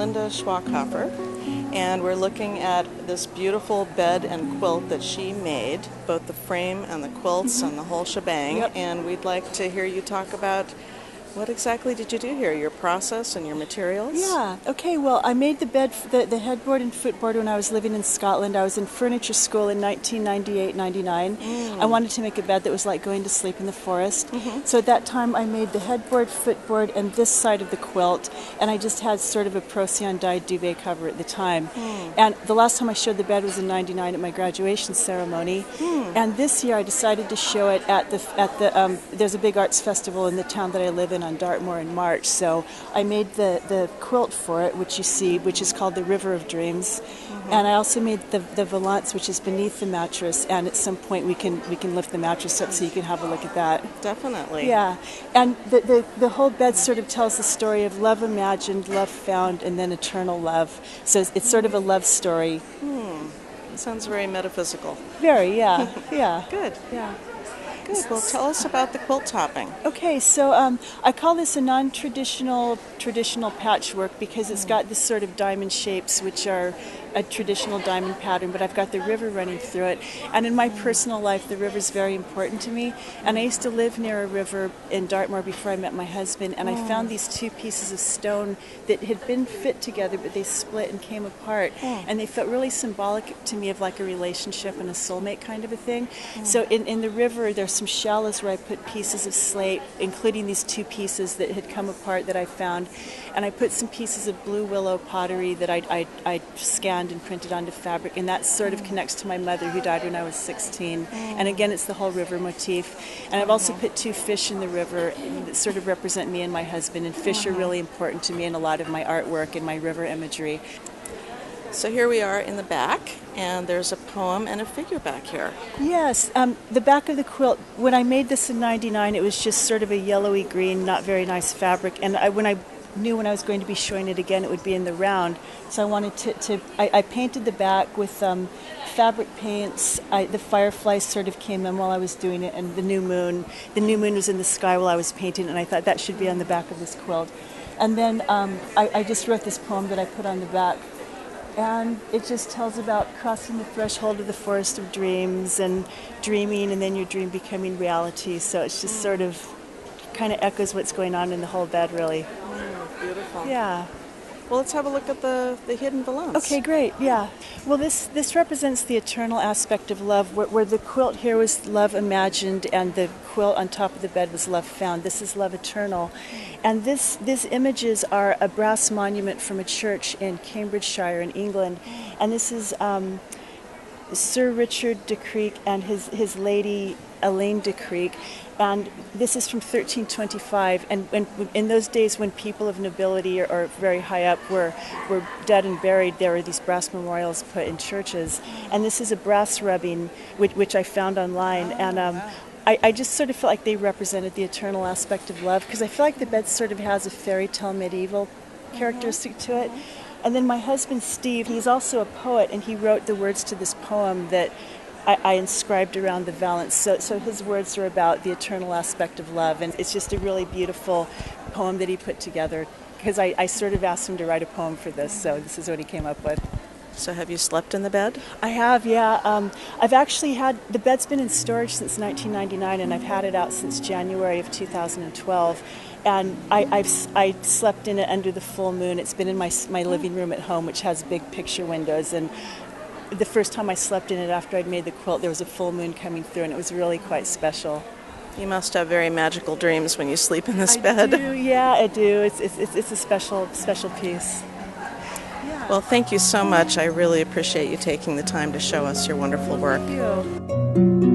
Melinda Schwakhofer, and we're looking at this beautiful bed and quilt that she made, both the frame and the quilts and the whole shebang. Yep. And we'd like to hear you talk about what exactly did you do here, your process and your materials? Yeah, okay, well, I made the bed, the headboard and footboard when I was living in Scotland. I was in furniture school in 1998-99. I wanted to make a bed that was like going to sleep in the forest. So at that time I made the headboard, footboard, and this side of the quilt, and I just had sort of a Procyon dyed duvet cover at the time. And the last time I showed the bed was in 99 at my graduation ceremony. And this year I decided to show it at the there's a big arts festival in the town that I live in on Dartmoor in March. So I made the quilt for it, which you see, which is called the River of Dreams. And I also made the valance, which is beneath the mattress, and at some point we can lift the mattress up so you can have a look at that. Definitely. Yeah, and the whole bed sort of tells the story of love imagined, love found, and then eternal love. So it's sort of a love story. It sounds very metaphysical. Very, yeah, yeah. Good. Yeah. Good. Well, tell us about the quilt topping. Okay, so I call this a non-traditional patchwork because it's got this sort of diamond shapes, which are a traditional diamond pattern, but I've got the river running through it. And in my personal life, the river is very important to me. And I used to live near a river in Dartmoor before I met my husband, and I found these two pieces of stone that had been fit together, but they split and came apart. And they felt really symbolic to me of like a relationship and a soulmate kind of a thing. So in the river, there's some shallows where I put pieces of slate, including these two pieces that had come apart that I found. And I put some pieces of blue willow pottery that I scanned and printed onto fabric, and that sort of connects to my mother who died when I was 16. And again, it's the whole river motif. And I've also put two fish in the river that sort of represent me and my husband, and fish are really important to me in a lot of my artwork and my river imagery. So here we are in the back, and there's a poem and a figure back here. Yes, the back of the quilt, when I made this in 99, it was just sort of a yellowy green, not very nice fabric. And when I knew when I was going to be showing it again, it would be in the round. So I wanted I painted the back with fabric paints. The fireflies sort of came in while I was doing it, and the new moon was in the sky while I was painting, and I thought that should be on the back of this quilt. And then I just wrote this poem that I put on the back. And it just tells about crossing the threshold of the forest of dreams and dreaming, and then your dream becoming reality. So it's just sort of kind of echoes what's going on in the whole bed, really. Beautiful. Yeah. Well, let's have a look at the hidden valance. Okay, great. Yeah. Well, this represents the eternal aspect of love, where the quilt here was love imagined and the quilt on top of the bed was love found. This is love eternal. And these images are a brass monument from a church in Cambridgeshire in England. And this is Sir Richard de Creek and his lady Elaine de Creek. And this is from 1325, and in those days when people of nobility or very high up were dead and buried, there were these brass memorials put in churches. And this is a brass rubbing, which I found online. And I just sort of felt like they represented the eternal aspect of love, because I feel like the bed sort of has a fairy tale medieval characteristic to it. And then my husband, Steve, he's also a poet, and he wrote the words to this poem that I inscribed around the valance. So his words are about the eternal aspect of love, and it's just a really beautiful poem that he put together, because I sort of asked him to write a poem for this, so this is what he came up with. So have you slept in the bed? I have, yeah. I've actually the bed's been in storage since 1999, and I've had it out since January of 2012. And I slept in it under the full moon. It's been in my living room at home, which has big picture windows, and the first time I slept in it after I'd made the quilt, there was a full moon coming through, and it was really quite special. You must have very magical dreams when you sleep in this bed. I do, yeah, I do. It's a special piece. Yeah. Well, thank you so much. I really appreciate you taking the time to show us your wonderful work. Thank you.